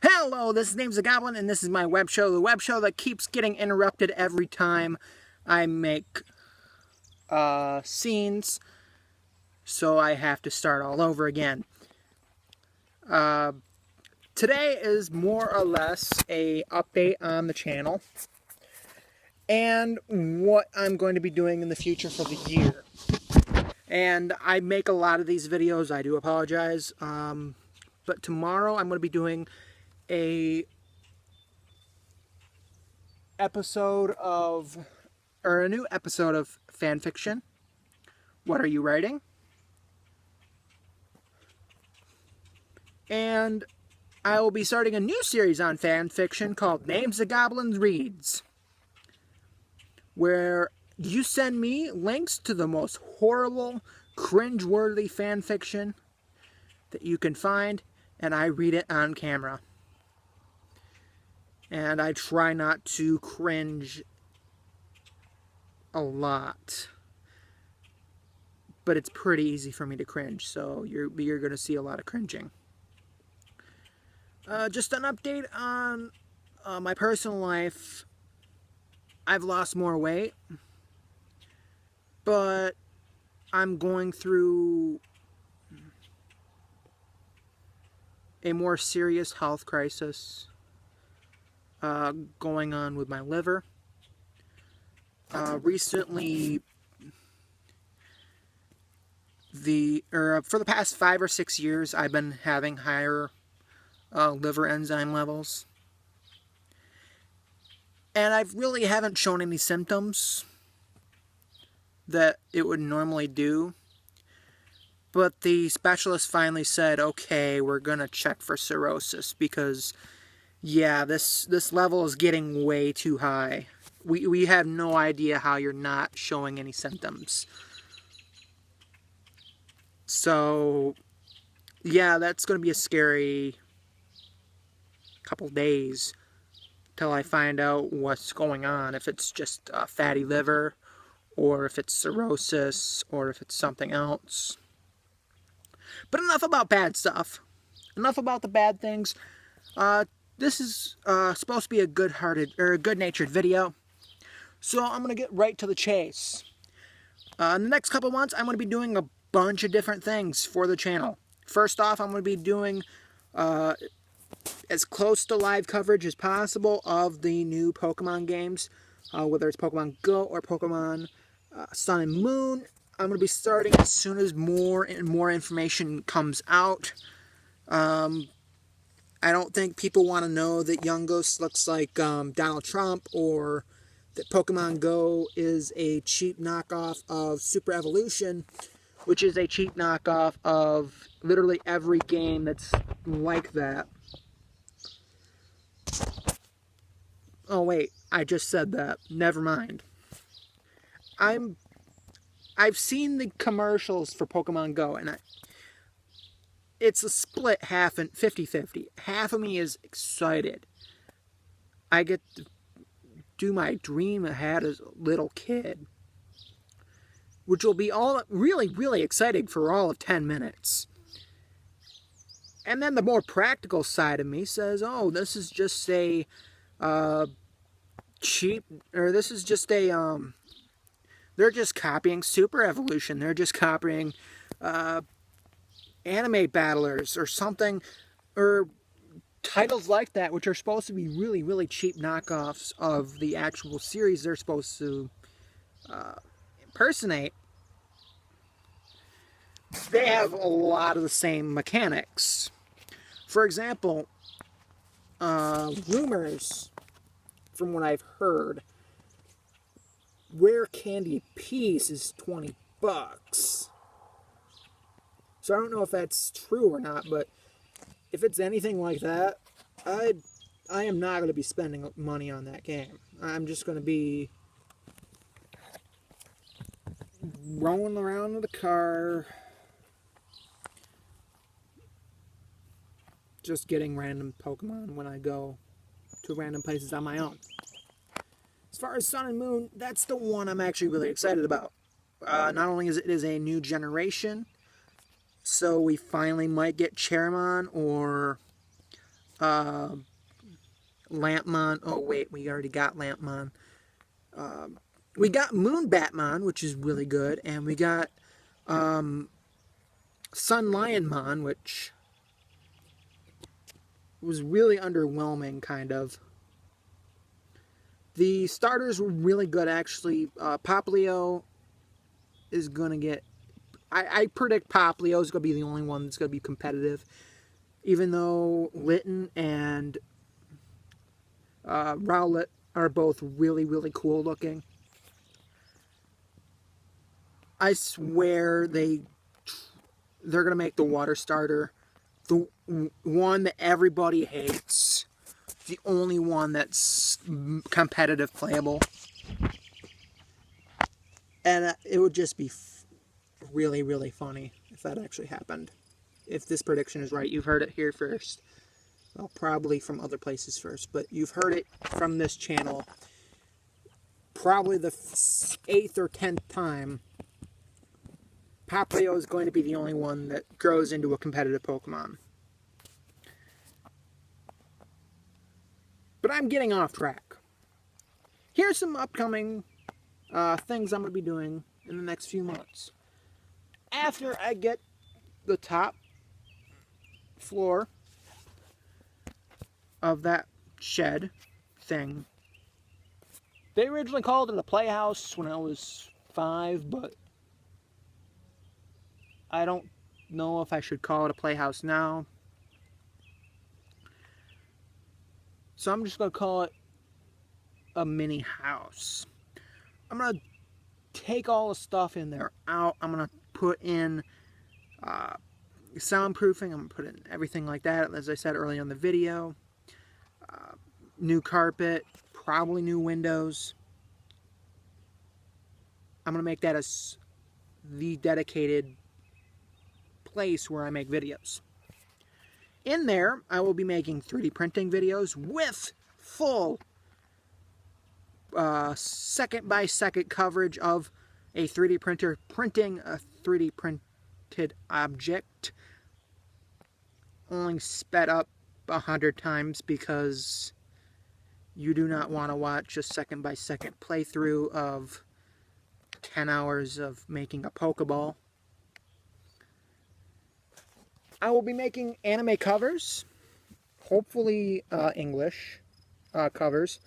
Hello, this is Name's a Goblin, and this is my web show. The web show that keeps getting interrupted every time I make scenes, so I have to start all over again. Today is more or less a update on the channel and what I'm going to be doing in the future for the year. And I make a lot of these videos, I do apologize, but tomorrow I'm going to be doing a new episode of Fanfiction. What are you writing? And I will be starting a new series on fanfiction called Names the Goblins Reads, where you send me links to the most horrible, cringe-worthy fanfiction that you can find, and I read it on camera. And I try not to cringe a lot, but it's pretty easy for me to cringe, so you're going to see a lot of cringing. Just an update on my personal life. I've lost more weight, but I'm going through a more serious health crisis going on with my liver. Recently, for the past 5 or 6 years, I've been having higher liver enzyme levels. And I really haven't shown any symptoms that it would normally do. But the specialist finally said, okay, we're going to check for cirrhosis because, yeah, this level is getting way too high. We have no idea how you're not showing any symptoms. So, yeah, that's going to be a scary couple days till I find out what's going on. If it's just fatty liver, or if it's cirrhosis, or if it's something else. But enough about bad stuff. Enough about the bad things. This is supposed to be a good-natured video. So I'm going to get right to the chase. In the next couple months, I'm going to be doing a bunch of different things for the channel. First off, I'm going to be doing as close to live coverage as possible of the new Pokemon games, whether it's Pokemon Go or Pokemon Sun and Moon. I'm going to be starting as soon as more and more information comes out. I don't think people want to know that Young Ghost looks like Donald Trump, or that Pokemon Go is a cheap knockoff of Super Evolution, which is a cheap knockoff of literally every game that's like that. Oh wait, I just said that. Never mind. I've seen the commercials for Pokemon Go, and it's a split 50-50. Half of me is excited. I get to do my dream I had as a little kid, which will be all really, really exciting for all of 10 minutes. And then the more practical side of me says, oh, this is just a they're just copying Super Evolution. They're just copying anime battlers or something, or titles like that, which are supposed to be really, really cheap knockoffs of the actual series they're supposed to impersonate. They have a lot of the same mechanics. For example, rumors, from what I've heard, rare candy piece is $20. So I don't know if that's true or not, but if it's anything like that, I am not going to be spending money on that game. I'm just going to be rolling around in the car, just getting random Pokemon when I go to random places on my own. As far as Sun and Moon, that's the one I'm actually really excited about. Not only is it a new generation, so we finally might get Chairmon or Lampmon. Oh wait, we already got Lampmon. We got Moon Batmon, which is really good, and we got Sun Lionmon, which was really underwhelming, kind of. The starters were really good, actually. Poplio is going to get... I predict Poplio is going to be the only one that's going to be competitive. Even though Litten and Rowlet are both really, really cool looking. I swear they're going to make the water starter the one that everybody hates. The only one that's competitive playable. And it would just be really, really funny if that actually happened. If this prediction is right, you've heard it here first. Well, probably from other places first, but you've heard it from this channel. Probably the 8th or 10th time, Poplio is going to be the only one that grows into a competitive Pokemon. But I'm getting off track. Here's some upcoming things I'm going to be doing in the next few months. After I get the top floor of that shed thing. They originally called it a playhouse when I was 5, but I don't know if I should call it a playhouse now. So I'm just going to call it a mini house. I'm going to take all the stuff in there out. I'm going to put in soundproofing. I'm going to put in everything like that, as I said earlier in the video. New carpet, probably new windows. I'm going to make that as the dedicated place where I make videos. In there, I will be making 3D printing videos with full second-by-second coverage of a 3D printer printing a 3D printed object. Only sped up 100 times because you do not want to watch a second-by-second playthrough of 10 hours of making a Pokeball. I will be making anime covers, hopefully English covers.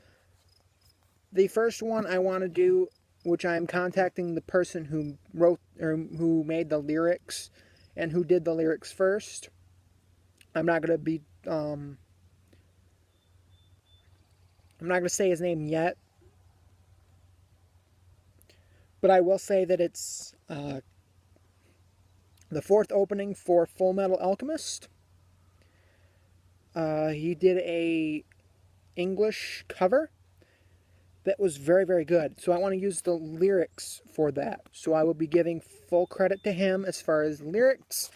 The first one I want to do, which I am contacting the person who wrote or who made the lyrics and who did the lyrics first. I'm not going to be I'm not going to say his name yet, but I will say that it's the 4th opening for Full Metal Alchemist. He did a English cover that was very, very good. So I want to use the lyrics for that. So I will be giving full credit to him as far as lyrics,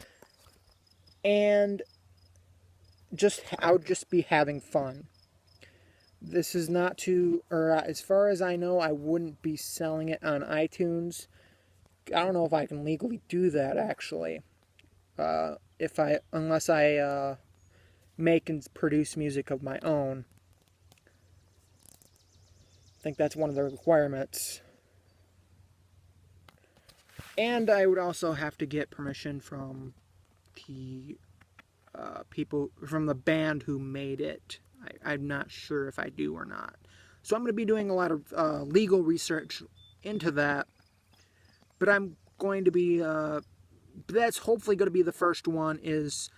and I would just be having fun. This is not to, or as far as I know, I wouldn't be selling it on iTunes. I don't know if I can legally do that, actually. Unless I make and produce music of my own. I think that's one of the requirements. And I would also have to get permission from the people, from the band who made it. I'm not sure if I do or not. So I'm going to be doing a lot of legal research into that. But I'm going to be, that's hopefully going to be the first one, is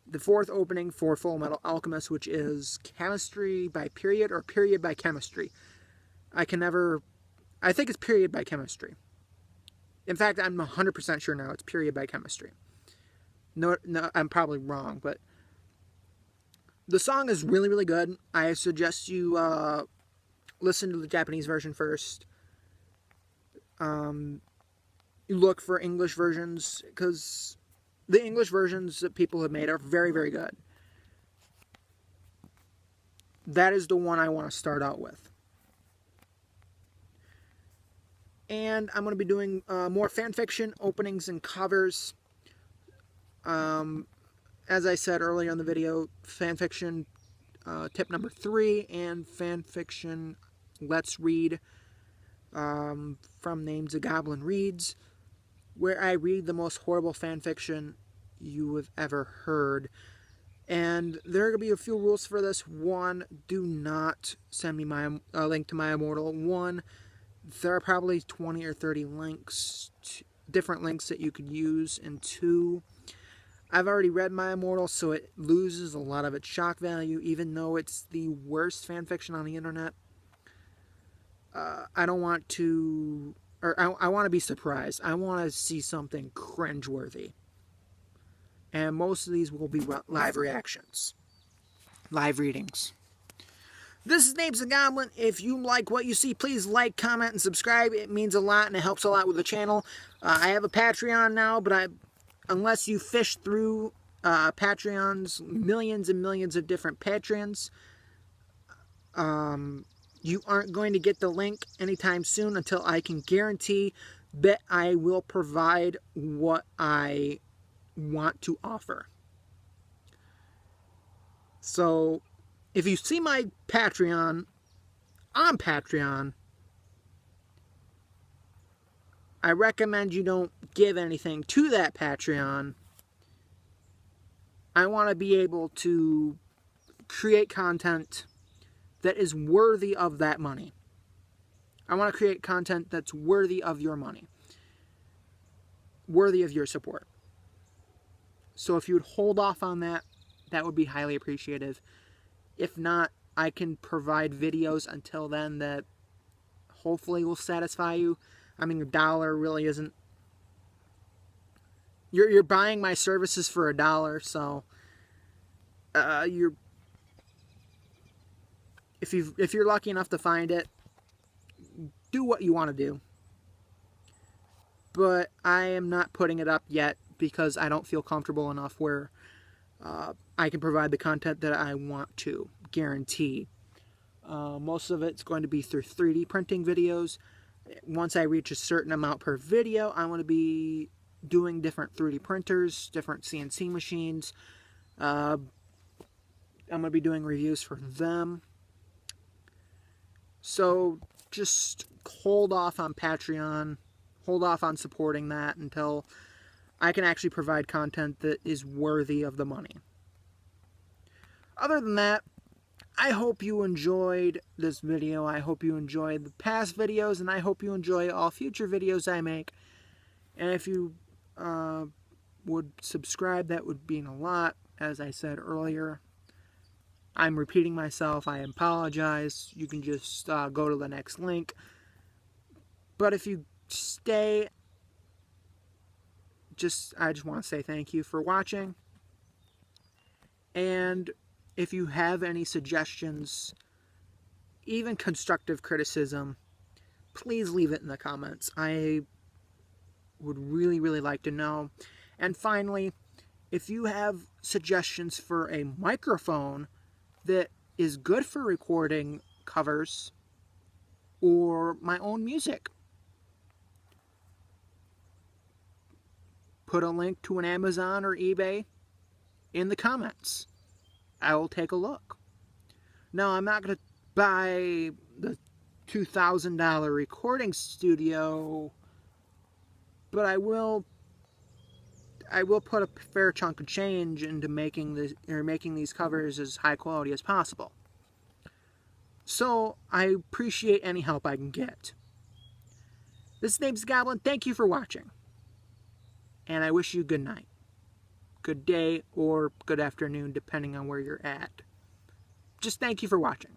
the 4th opening for Full Metal Alchemist, which is chemistry by period or period by chemistry. I think it's period by chemistry. In fact, I'm 100% sure now it's period by chemistry. No, I'm probably wrong, but the song is really, really good. I suggest you listen to the Japanese version first. You look for English versions, because the English versions that people have made are very, very good. That is the one I want to start out with. And I'm going to be doing more fanfiction openings and covers. As I said earlier in the video, fanfiction tip number 3 and Fanfiction Let's Read from Names a Goblin Reads, where I read the most horrible fanfiction you have ever heard. And there are going to be a few rules for this. 1, do not send me a link to My Immortal. 1, there are probably 20 or 30 links, different links that you could use. And 2, I've already read My Immortal, so it loses a lot of its shock value, even though it's the worst fanfiction on the internet. I don't want to, or I want to be surprised. I want to see something cringeworthy. And most of these will be live reactions. Live readings. This is Names a Goblin. If you like what you see, please like, comment, and subscribe. It means a lot, and it helps a lot with the channel. I have a Patreon now, but unless you fish through Patreons, millions and millions of different Patreons, you aren't going to get the link anytime soon until I can guarantee that I will provide what I want to offer. So, if you see my Patreon on Patreon, I recommend you don't give anything to that Patreon. I want to be able to create content that is worthy of that money. I want to create content that's worthy of your money. Worthy of your support. So if you would hold off on that, that would be highly appreciative. If not, I can provide videos until then that hopefully will satisfy you. I mean, $1 really isn't... You're buying my services for $1, so... If you're lucky enough to find it, do what you want to do. But I am not putting it up yet because I don't feel comfortable enough where I can provide the content that I want to guarantee. Most of it's going to be through 3D printing videos. Once I reach a certain amount per video, I want to be doing different 3D printers, different CNC machines. I'm going to be doing reviews for them. So just hold off on Patreon, hold off on supporting that until I can actually provide content that is worthy of the money. Other than that, I hope you enjoyed this video. I hope you enjoyed the past videos, and I hope you enjoy all future videos I make. And if you would subscribe, that would mean a lot. As I said earlier, I'm repeating myself. I apologize. You can just go to the next link. But if you stay, I just want to say thank you for watching. And if you have any suggestions, even constructive criticism, please leave it in the comments. I would really, really like to know. And finally, if you have suggestions for a microphone that is good for recording covers or my own music, put a link to an Amazon or eBay in the comments. I will take a look. No, I'm not going to buy the $2,000 recording studio, but I will put a fair chunk of change into making these covers as high quality as possible. So I appreciate any help I can get. This is Names a Goblin. Thank you for watching. And I wish you good night, good day, or good afternoon, depending on where you're at. Just thank you for watching.